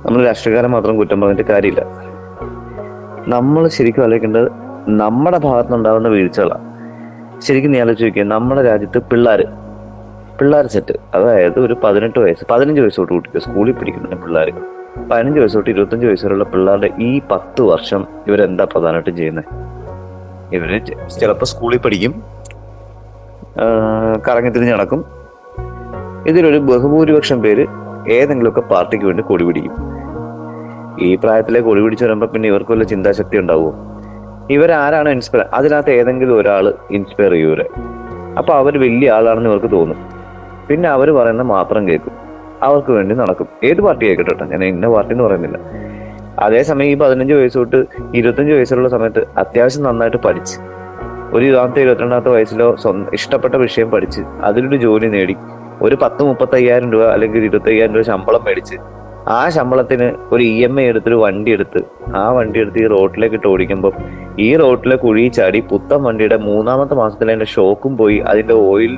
നമ്മൾ രാഷ്ട്രീയക്കാരെ മാത്രം കുറ്റം പറഞ്ഞിട്ട് കാര്യമില്ല. നമ്മൾ ശരിക്കും ആലോചിക്കേണ്ടത് നമ്മുടെ ഭാഗത്തുനിന്നുണ്ടാകുന്ന വീഴ്ചകളാണ്. ശരിക്കും നീ ആലോചിച്ച് നോക്കിയാൽ നമ്മുടെ രാജ്യത്ത് പിള്ളേർ സെറ്റ്, അതായത് ഒരു 15 വയസ്സ് തൊട്ട് കൂട്ടിയിട്ട് സ്കൂളിൽ പഠിക്കുന്ന പിള്ളേർ, 15 വയസ്സ് തൊട്ട് 25 വയസ്സ് വരെയുള്ള പിള്ളേരുടെ ഈ 10 വർഷം ഇവരെന്താ പ്രധാനമായിട്ടും ചെയ്യുന്നത്? ഇവര് ചിലപ്പോൾ സ്കൂളിൽ പഠിക്കും, കറങ്ങി തിരിഞ്ഞ് നടക്കും. ഇതിലൊരു ബഹുഭൂരിപക്ഷം പേര് ഏതെങ്കിലുമൊക്കെ പാർട്ടിക്ക് വേണ്ടി കൊടി പിടിക്കും. ഈ പ്രായത്തിലെ കൊടി പിടിച്ച് വരുമ്പോൾ പിന്നെ ഇവർക്ക് വല്ല ചിന്താശക്തി ഉണ്ടാവുമോ? ഇവരാരാണ് ഇൻസ്പയർ? അതിനകത്ത് ഏതെങ്കിലും ഒരാൾ ഇൻസ്പയർ ചെയ്യും ഇവരെ. അപ്പൊ അവർ വലിയ ആളാണെന്ന് ഇവർക്ക് തോന്നും. പിന്നെ അവർ പറയുന്ന മാത്രം കേൾക്കും, അവർക്ക് വേണ്ടി നടക്കും. ഏത് പാർട്ടി ആയിക്കോട്ടെ, ഞാൻ ഇന്ന പാർട്ടി എന്ന് പറയുന്നില്ല. അതേസമയം ഈ 15 വയസ്സ് തൊട്ട് 25 വയസ്സുള്ള സമയത്ത് അത്യാവശ്യം നന്നായിട്ട് പഠിച്ച് ഒരു 22 വയസ്സിലോ ഇഷ്ടപ്പെട്ട വിഷയം പഠിച്ച് അതിലൊരു ജോലി നേടി ഒരു 10-35,000 രൂപ അല്ലെങ്കിൽ 25,000 രൂപ ശമ്പളം മേടിച്ച് ആ ശമ്പളത്തിന് ഒരു EMI എടുത്തൊരു വണ്ടി എടുത്ത് ആ വണ്ടി എടുത്ത് ഈ റോഡിലേക്ക് ഇട്ട് ഓടിക്കുമ്പോൾ ഈ റോഡിലെ കുഴി ചാടി പുത്തൻ വണ്ടിയുടെ 3-ാമത്തെ മാസത്തിൽ അതിന്റെ ഷോക്കും പോയി അതിന്റെ ഓയിൽ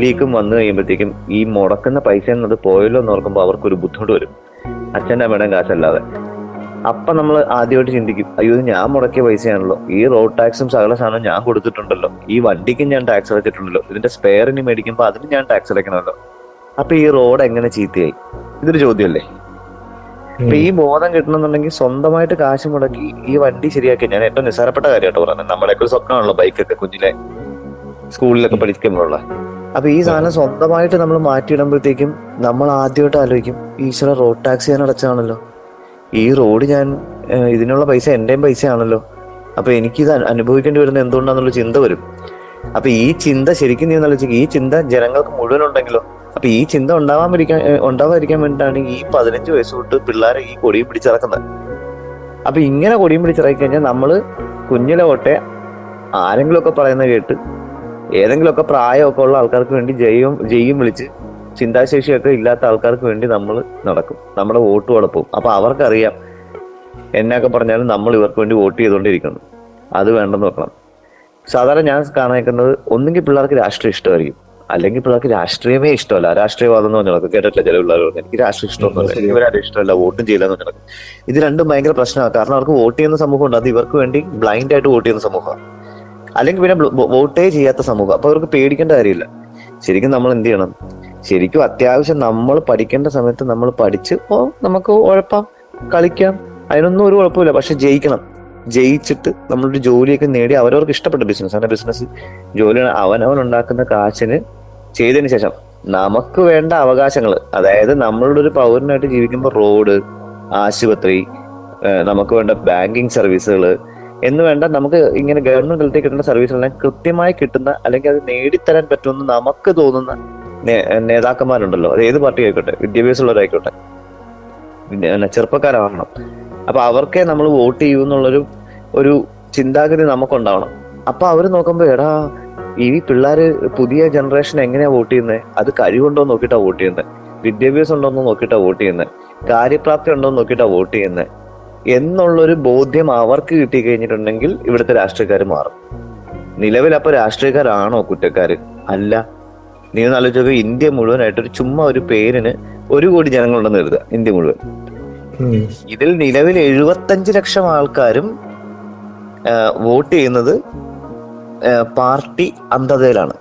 ലീക്കും വന്നു കഴിയുമ്പോഴത്തേക്കും ഈ മുടക്കുന്ന പൈസ എന്നത് പോയല്ലോ എന്ന് ഓർക്കുമ്പോൾ അവർക്കൊരു ബുദ്ധിമുട്ട് വരും, അച്ഛൻ്റെ അമ്മയുടെ കാശല്ലാതെ. അപ്പൊ നമ്മൾ ആദ്യമായിട്ട് ചിന്തിക്കും, അയ്യോ ഞാൻ മുടക്കിയ പൈസയാണല്ലോ, ഈ റോഡ് ടാക്സും സകല സാധനം ഞാൻ കൊടുത്തിട്ടുണ്ടല്ലോ, ഈ വണ്ടിക്കും ഞാൻ ടാക്സ് അടച്ചിട്ടുണ്ടല്ലോ, ഇതിന്റെ സ്പെയറിന് മേടിക്കുമ്പോൾ അതിന് ഞാൻ ടാക്സ് അടയ്ക്കണമല്ലോ, അപ്പൊ ഈ റോഡ് എങ്ങനെ ചീത്തയായി? ഇതൊരു ചോദ്യമല്ലേ? അപ്പൊ ഈ ബോധം കിട്ടണമെന്നുണ്ടെങ്കിൽ സ്വന്തമായിട്ട് കാശ് മുടക്കി ഈ വണ്ടി ശരിയാക്കി. ഞാൻ ഏറ്റവും നിസ്സാരപ്പെട്ട കാര്യമായിട്ട് പറഞ്ഞത്, നമ്മളൊക്കെ ഒരു സ്വപ്നമാണല്ലോ ബൈക്കൊക്കെ കുഞ്ഞിലെ സ്കൂളിലൊക്കെ പഠിക്കുമ്പോഴുള്ള. അപ്പൊ ഈ സാധനം സ്വന്തമായിട്ട് നമ്മൾ മാറ്റിയിടുമ്പോഴത്തേക്കും നമ്മൾ ആദ്യമായിട്ട് ആലോചിക്കും, ഈശ്വര റോഡ് ടാക്സ് ഞാൻ അടച്ചാണല്ലോ, ഈ റോഡ് ഞാൻ ഇതിനുള്ള പൈസ എന്റെയും പൈസയാണല്ലോ, അപ്പൊ എനിക്കിത് അനുഭവിക്കേണ്ടി വരുന്നത് എന്തുകൊണ്ടാന്നുള്ള ചിന്ത വരും. അപ്പൊ ഈ ചിന്ത ശരിക്കും നീ ആലോചിക്കും, ഈ ചിന്ത ജനങ്ങൾക്ക് മുഴുവൻ ഉണ്ടെങ്കിലോ? അപ്പൊ ഈ ചിന്ത ഉണ്ടാവാതിരിക്കാൻ വേണ്ടിയിട്ടാണ് ഈ 15 വയസ്സ് തൊട്ട് പിള്ളേരെ ഈ കൊടിയും പിടിച്ചിറക്കുന്നത്. അപ്പൊ ഇങ്ങനെ കൊടിയും പിടിച്ചിറക്കി കഴിഞ്ഞാൽ നമ്മള് കുഞ്ഞിലെ തൊട്ടേ ആരെങ്കിലും ഒക്കെ പറയുന്നത് കേട്ട് ഏതെങ്കിലുമൊക്കെ പ്രായമൊക്കെ ഉള്ള ആൾക്കാർക്ക് വേണ്ടി ജയ്യും വിളിച്ച് ചിന്താശേഷിയൊക്കെ ഇല്ലാത്ത ആൾക്കാർക്ക് വേണ്ടി നമ്മൾ നടക്കും, നമ്മുടെ വോട്ട് വളപ്പും. അപ്പൊ അവർക്കറിയാം എന്നൊക്കെ പറഞ്ഞാലും നമ്മൾ ഇവർക്ക് വേണ്ടി വോട്ട് ചെയ്തുകൊണ്ടിരിക്കുന്നു. അത് വേണ്ടെന്ന് വെക്കണം. സാധാരണ ഞാൻ കാണാനിരിക്കുന്നത് ഒന്നുകിൽ പിള്ളേർക്ക് രാഷ്ട്രീയം ഇഷ്ടമായിരിക്കും, അല്ലെങ്കിൽ പിള്ളേർക്ക് രാഷ്ട്രീയമേ ഇഷ്ടമല്ല. രാഷ്ട്രീയവാദം എന്ന് പറഞ്ഞാൽ കേട്ടിട്ടില്ല ചില പിള്ളേർ പറഞ്ഞു, എനിക്ക് രാഷ്ട്രീയം ഇഷ്ടമൊന്നുമില്ല, ഇവരാരും ഇഷ്ടമല്ല, വോട്ടും ചെയ്യില്ല എന്ന് പറഞ്ഞാൽ. ഇത് രണ്ടും ഭയങ്കര പ്രശ്നമാണ്. കാരണം അവർക്ക് വോട്ട് ചെയ്യുന്ന സമൂഹമുണ്ട്, അത് ഇവർക്ക് വേണ്ടി ബ്ലൈൻഡ് ആയിട്ട് വോട്ട് ചെയ്യുന്ന സമൂഹമാണ്. അല്ലെങ്കിൽ പിന്നെ വോട്ടേ ചെയ്യാത്ത സമൂഹം. അപ്പൊ അവർക്ക് പേടിക്കേണ്ട കാര്യമില്ല. ശരിക്കും നമ്മൾ എന്ത് ചെയ്യണം? ശരിക്കും അത്യാവശ്യം നമ്മൾ പഠിക്കേണ്ട സമയത്ത് നമ്മൾ പഠിച്ച് നമുക്ക് ഉഴപ്പാം, കളിക്കാം, അതിനൊന്നും ഒരു കുഴപ്പമില്ല. പക്ഷെ ജയിക്കണം. ജയിച്ചിട്ട് നമ്മളൊരു ജോലിയൊക്കെ നേടി അവരവർക്ക് ഇഷ്ടപ്പെട്ട ബിസിനസ് ജോലി അവനവൻ ഉണ്ടാക്കുന്ന കാശിന് ചെയ്തതിന് ശേഷം നമുക്ക് വേണ്ട അവകാശങ്ങൾ, അതായത് നമ്മളുടെ ഒരു പൗരനായിട്ട് ജീവിക്കുമ്പോൾ റോഡ്, ആശുപത്രി, നമുക്ക് വേണ്ട ബാങ്കിങ് സർവീസുകൾ എന്ന് വേണ്ട നമുക്ക് ഇങ്ങനെ ഗവൺമെന്റ് തലത്തിൽ കിട്ടുന്ന സർവീസുകളെല്ലാം കൃത്യമായി കിട്ടുന്ന അല്ലെങ്കിൽ അത് നേടിത്തരാൻ പറ്റുമെന്ന് നമുക്ക് തോന്നുന്ന നേതാക്കന്മാരുണ്ടല്ലോ. അത് ഏത് പാർട്ടി ആയിക്കോട്ടെ, വിദ്യാഭ്യാസമുള്ളവരായിക്കോട്ടെ, ചെറുപ്പക്കാരാവണം. അപ്പൊ അവർക്കേ നമ്മൾ വോട്ട് ചെയ്യൂ എന്നുള്ളൊരു ചിന്താഗതി നമുക്കുണ്ടാവണം. അപ്പൊ അവര് നോക്കുമ്പോ എടാ ഈ പിള്ളേര് പുതിയ ജനറേഷൻ എങ്ങനെയാ വോട്ട് ചെയ്യുന്നത്? അത് കഴിവുണ്ടോ നോക്കിയിട്ടാ വോട്ട് ചെയ്യുന്നത്, വിദ്യാഭ്യാസം ഉണ്ടോന്ന് നോക്കിയിട്ടാ വോട്ട് ചെയ്യുന്നത്, കാര്യപ്രാപ്തി ഉണ്ടോന്ന് നോക്കിയിട്ടാ വോട്ട് ചെയ്യുന്നത് എന്നുള്ളൊരു ബോധ്യം അവർക്ക് കിട്ടി കഴിഞ്ഞിട്ടുണ്ടെങ്കിൽ ഇവിടുത്തെ രാഷ്ട്രീയക്കാർ മാറും. നിലവിൽ അപ്പൊ രാഷ്ട്രീയക്കാരാണോ കുറ്റക്കാര്? അല്ല. നീ ഒന്ന് ആലോചിച്ചോ, ഇന്ത്യ മുഴുവനായിട്ട് ചുമ്മാ ഒരു പേരിന് 1 കോടി ജനങ്ങളുണ്ടെന്ന് കരുതുക, ഇന്ത്യ മുഴുവൻ. ഇതിൽ നിലവിൽ 75 ലക്ഷം ആൾക്കാരും വോട്ട് ചെയ്യുന്നത് പാർട്ടി അന്ധതയിലാണ്.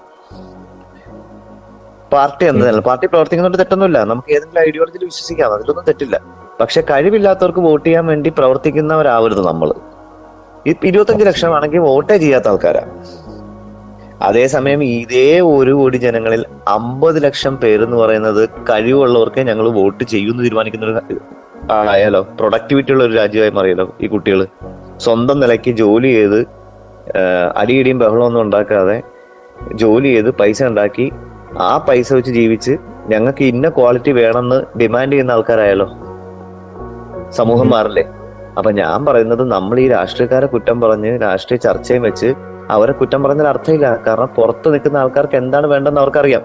പാർട്ടി പ്രവർത്തിക്കുന്നതുകൊണ്ട് തെറ്റൊന്നുമില്ല, നമുക്ക് ഏതെങ്കിലും ഐഡിയോളജിയിൽ വിശ്വസിക്കാം, അതിലൊന്നും തെറ്റില്ല. പക്ഷെ കഴിവില്ലാത്തവർക്ക് വോട്ട് ചെയ്യാൻ വേണ്ടി പ്രവർത്തിക്കുന്നവരാവരുത് നമ്മൾ. ഈ 25 ലക്ഷം ആണെങ്കിൽ വോട്ടേ ചെയ്യാത്ത ആൾക്കാരാ. അതേസമയം ഇതേ 1 കോടി ജനങ്ങളിൽ 50 ലക്ഷം പേരെന്ന് പറയുന്നത് കഴിവുള്ളവർക്കേ ഞങ്ങൾ വോട്ട് ചെയ്യുമെന്ന് തീരുമാനിക്കുന്ന ഒരു ആളായാലോ, പ്രൊഡക്ടിവിറ്റി ഉള്ള ഒരു രാജ്യമായി മാറിയാലോ. ഈ കുട്ടികൾ സ്വന്തം നിലയ്ക്ക് ജോലി ചെയ്ത് അടിയിടിയും ബഹളമൊന്നും ഉണ്ടാക്കാതെ ജോലി ചെയ്ത് പൈസ ഉണ്ടാക്കി ആ പൈസ വെച്ച് ജീവിച്ച് ഞങ്ങൾക്ക് ഇന്ന ക്വാളിറ്റി വേണമെന്ന് ഡിമാൻഡ് ചെയ്യുന്ന ആൾക്കാരായാലോ, സമൂഹം മാറില്ലേ? അപ്പൊ ഞാൻ പറയുന്നത്, നമ്മൾ ഈ രാഷ്ട്രീയക്കാരെ കുറ്റം പറഞ്ഞ് രാഷ്ട്രീയ ചർച്ചയും വെച്ച് അവരെ കുറ്റം പറഞ്ഞാൽ അർത്ഥമില്ല. കാരണം പുറത്ത് നിൽക്കുന്ന ആൾക്കാർക്ക് എന്താണ് വേണ്ടെന്ന് അവർക്കറിയാം.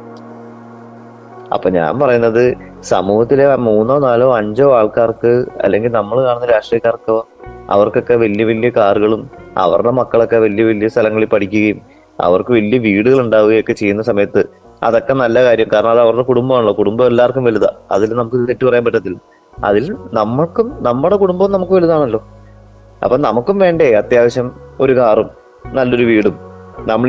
അപ്പൊ ഞാൻ പറയുന്നത്, സമൂഹത്തിലെ 3, 4, 5 ആൾക്കാർക്ക് അല്ലെങ്കിൽ നമ്മൾ കാണുന്ന രാഷ്ട്രീയക്കാർക്കോ അവർക്കൊക്കെ വലിയ വലിയ കാറുകളും അവരുടെ മക്കളൊക്കെ വലിയ വലിയ സ്ഥലങ്ങളിൽ പഠിക്കുകയും അവർക്ക് വലിയ വീടുകൾ ഉണ്ടാവുകയൊക്കെ ചെയ്യുന്ന സമയത്ത് അതൊക്കെ നല്ല കാര്യം. കാരണം അത് അവരുടെ കുടുംബമാണല്ലോ, കുടുംബം എല്ലാവർക്കും വലുതാ, അതിൽ നമുക്ക് തെറ്റു പറയാൻ പറ്റത്തില്ല. അതിൽ നമ്മൾക്കും നമ്മുടെ കുടുംബവും നമുക്ക് വലുതാണല്ലോ. അപ്പൊ നമുക്കും വേണ്ടേ അത്യാവശ്യം ഒരു കാറും നല്ലൊരു വീടും, നമ്മൾ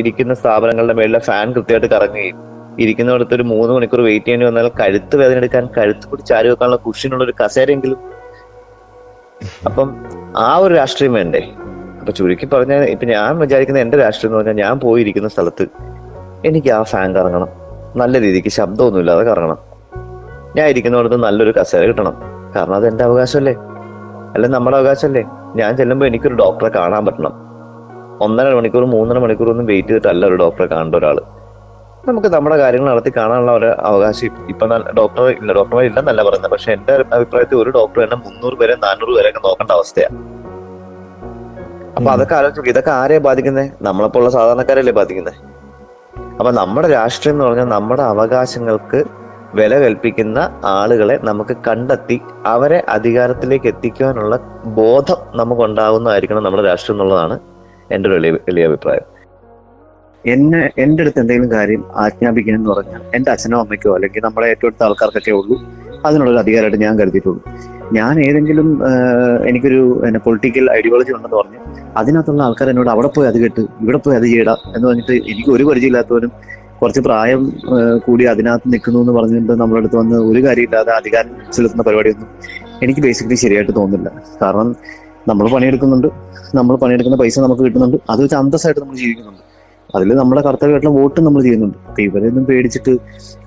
ഇരിക്കുന്ന സ്ഥാപനങ്ങളുടെ മേളിലെ ഫാൻ കൃത്യമായിട്ട് കറങ്ങുകയും, ഇരിക്കുന്നിടത്ത് ഒരു 3 മണിക്കൂർ വെയിറ്റ് ചെയ്യേണ്ടി വന്നാൽ കഴുത്ത് വേദന എടുക്കാൻ കഴുത്ത് കൂടി ചാരി വെക്കാനുള്ള കുഷ്യനുള്ള ഒരു കസേരയെങ്കിലും. അപ്പം ആ ഒരു രാഷ്ട്രീയം വേണ്ടേ? അപ്പൊ ചുരുക്കി പറഞ്ഞാൽ ഇപ്പൊ ഞാൻ വിചാരിക്കുന്ന എന്റെ രാഷ്ട്രീയം എന്ന് പറഞ്ഞാൽ, ഞാൻ പോയിരിക്കുന്ന സ്ഥലത്ത് എനിക്ക് ആ ഫാൻ കറങ്ങണം, നല്ല രീതിക്ക് ശബ്ദമൊന്നും ഇല്ലാതെ കറങ്ങണം, ഞാൻ ഇരിക്കുന്നിടത്ത് നല്ലൊരു കസേര കിട്ടണം. കാരണം അത് എന്റെ അവകാശമല്ലേ, അല്ലെ നമ്മുടെ അവകാശമല്ലേ. ഞാൻ ചെല്ലുമ്പോൾ എനിക്കൊരു ഡോക്ടറെ കാണാൻ പറ്റണം. 1.5 മണിക്കൂർ 3.5 മണിക്കൂർ ഒന്നും വെയിറ്റ് ചെയ്തിട്ടല്ല ഒരു ഡോക്ടറെ കാണേണ്ട ഒരാള്. നമുക്ക് നമ്മുടെ കാര്യങ്ങൾ നടത്തി കാണാനുള്ള ഒരു അവകാശം ഇപ്പൊ ഡോക്ടർമാർ ഇല്ലെന്നല്ല പറയുന്നത്. പക്ഷെ എന്റെ അഭിപ്രായത്തിൽ ഒരു ഡോക്ടർ തന്നെ 300 പേരെ 400 പേരെയൊക്കെ നോക്കേണ്ട അവസ്ഥയാണ്. അപ്പൊ അതൊക്കെ ആലോചിച്ചു, ഇതൊക്കെ ആരെയാ ബാധിക്കുന്നത്? നമ്മളെപ്പോലുള്ള സാധാരണക്കാരല്ലേ ബാധിക്കുന്നത്? അപ്പൊ നമ്മുടെ രാഷ്ട്രീയം എന്ന് പറഞ്ഞാൽ നമ്മുടെ അവകാശങ്ങൾക്ക് വില കൽപ്പിക്കുന്ന ആളുകളെ നമുക്ക് കണ്ടെത്തി അവരെ അധികാരത്തിലേക്ക് എത്തിക്കാനുള്ള ബോധം നമുക്ക് ഉണ്ടാകുന്നതായിരിക്കണം നമ്മുടെ രാഷ്ട്രീയം എന്നുള്ളതാണ് എൻ്റെ ഒരു വലിയ അഭിപ്രായം. എൻ്റെ അടുത്ത് എന്തെങ്കിലും കാര്യം ആജ്ഞാപിക്കണം എന്ന് പറഞ്ഞാൽ എൻ്റെ അച്ഛനോ അമ്മയ്ക്കോ അല്ലെങ്കിൽ നമ്മളെ ഏറ്റവും അടുത്ത ആൾക്കാർക്കൊക്കെ ഉള്ളൂ അതിനുള്ളൊരു അധികാരമായിട്ട് ഞാൻ കരുതിയിട്ടുള്ളൂ. ഞാൻ ഏതെങ്കിലും എനിക്കൊരു പൊളിറ്റിക്കൽ ഐഡിയോളജി ഉണ്ടെന്ന് പറഞ്ഞ് അതിനകത്തുള്ള ആൾക്കാർ എന്നോട് അവിടെ പോയി അത് കേട്ട് ഇവിടെ പോയി അത് ചെയ്യടാ എന്ന് പറഞ്ഞിട്ട്, എനിക്ക് ഒരു പരിചയമില്ലാത്തവരും കുറച്ച് പ്രായം കൂടി അതിനകത്ത് നിൽക്കുന്നു എന്ന് പറഞ്ഞിട്ട് നമ്മുടെ അടുത്ത് വന്ന് ഒരു കാര്യമില്ലാതെ അധികാരം ചെലുത്തുന്ന പരിപാടിയൊന്നും എനിക്ക് ബേസിക്കലി ശരിയായിട്ട് തോന്നുന്നില്ല. കാരണം നമ്മൾ പണിയെടുക്കുന്ന പൈസ നമുക്ക് കിട്ടുന്നുണ്ട്, അത് വെച്ച് അന്തസ്സായിട്ട് നമ്മൾ ജീവിക്കുന്നുണ്ട്. അതിൽ നമ്മുടെ കർത്തവ്യമായിട്ടുള്ള വോട്ടും നമ്മൾ ചെയ്യുന്നുണ്ട്. അപ്പൊ ഇവരെയൊന്നും പേടിച്ചിട്ട്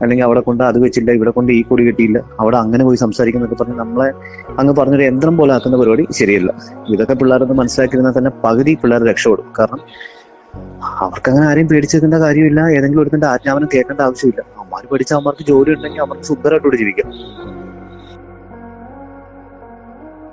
അല്ലെങ്കിൽ അവിടെ കൊണ്ട് അത് വെച്ചില്ല, ഇവിടെ കൊണ്ട് ഈ കൊടി കെട്ടിയില്ല, അവിടെ അങ്ങനെ പോയി സംസാരിക്കുന്നൊക്കെ പറഞ്ഞ് നമ്മളെ അങ്ങ് പറഞ്ഞൊരു യന്ത്രം പോലെ ആക്കുന്ന പരിപാടി ശരിയല്ല. ഇതൊക്കെ പിള്ളേരൊന്ന് മനസ്സിലാക്കിയിരുന്നാൽ തന്നെ പകുതി പിള്ളേർ രക്ഷപ്പെടും. കാരണം അവർക്കങ്ങനെ ആരെയും പേടിച്ചേക്കേണ്ട കാര്യമില്ല, ഏതെങ്കിലും ഒരുത്തിന്റെ ആജ്ഞാപനം കേൾക്കേണ്ട ആവശ്യമില്ല. അമ്മമാര് പഠിച്ച അമ്മമാർക്ക് ജോലി ഉണ്ടെങ്കിൽ അവർക്ക് സുന്ദരമായിട്ട് ഇവിടെ ജീവിക്കാം.